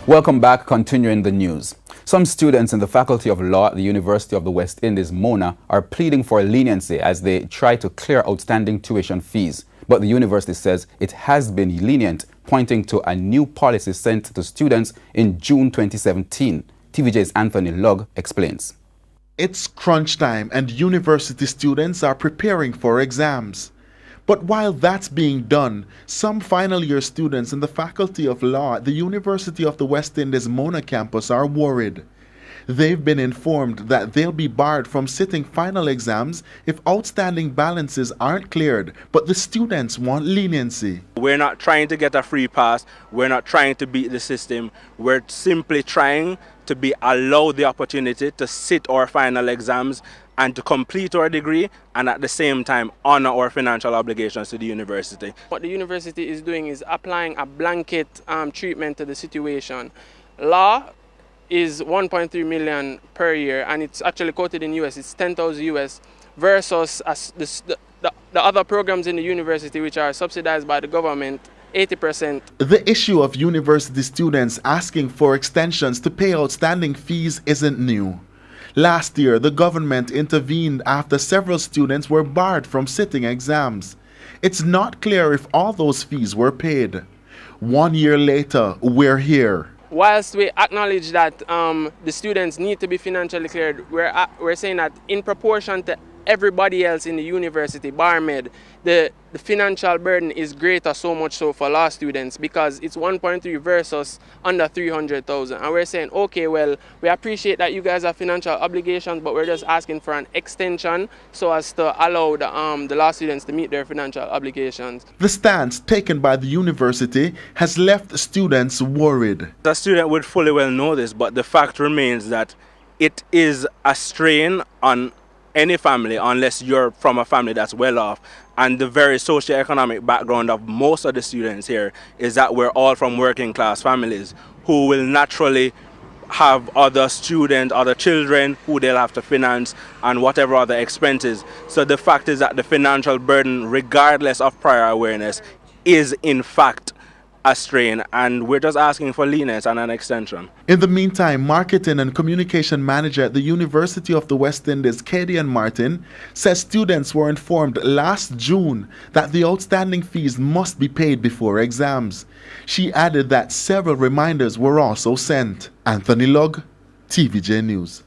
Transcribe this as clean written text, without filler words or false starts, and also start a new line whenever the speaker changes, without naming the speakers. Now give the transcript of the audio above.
Welcome back. Continuing the news. Some students in the Faculty of Law at the University of the West Indies, Mona, are pleading for leniency as they try to clear outstanding tuition fees. But the university says it has been lenient, pointing to a new policy sent to students in June 2017. TVJ's Anthony Lugg explains.
It's crunch time and university students are preparing for exams. But while that's being done, some final year students in the Faculty of Law at the University of the West Indies Mona campus are worried. They've been informed that they'll be barred from sitting final exams if outstanding balances aren't cleared, but the students want leniency.
We're not trying to get a free pass, we're not trying to beat the system, we're simply trying to be allowed the opportunity to sit our final exams and to complete our degree and at the same time honor our financial obligations to the university.
What the university is doing is applying a blanket treatment to the situation. Law is 1.3 million per year, and it's actually quoted in US, it's 10,000 US, versus the other programs in the university which are subsidized by the government, 80%.
The issue of university students asking for extensions to pay outstanding fees isn't new. Last year, the government intervened after several students were barred from sitting exams. It's not clear if all those fees were paid. 1 year later, we're here.
Whilst we acknowledge that the students need to be financially cleared, we're saying that in proportion to everybody else in the university, bar med, the financial burden is greater, so much so for law students, because it's 1.3 versus under 300,000. And we're saying, okay, well, we appreciate that you guys have financial obligations, but we're just asking for an extension so as to allow the law students to meet their financial obligations.
The stance taken by the university has left students worried.
The student would fully well know this, but the fact remains that it is a strain on any family unless you're from a family that's well off. And the very socioeconomic background of most of the students here is that we're all from working class families who will naturally have other students, other children who they'll have to finance and whatever other expenses. So the fact is that the financial burden, regardless of prior awareness, is in fact a strain, and we're just asking for leniency and an extension.
In the meantime, Marketing and Communication Manager at the University of the West Indies, Kadian Martin, says students were informed last June that the outstanding fees must be paid before exams. She added that several reminders were also sent. Anthony Lugg, TVJ News.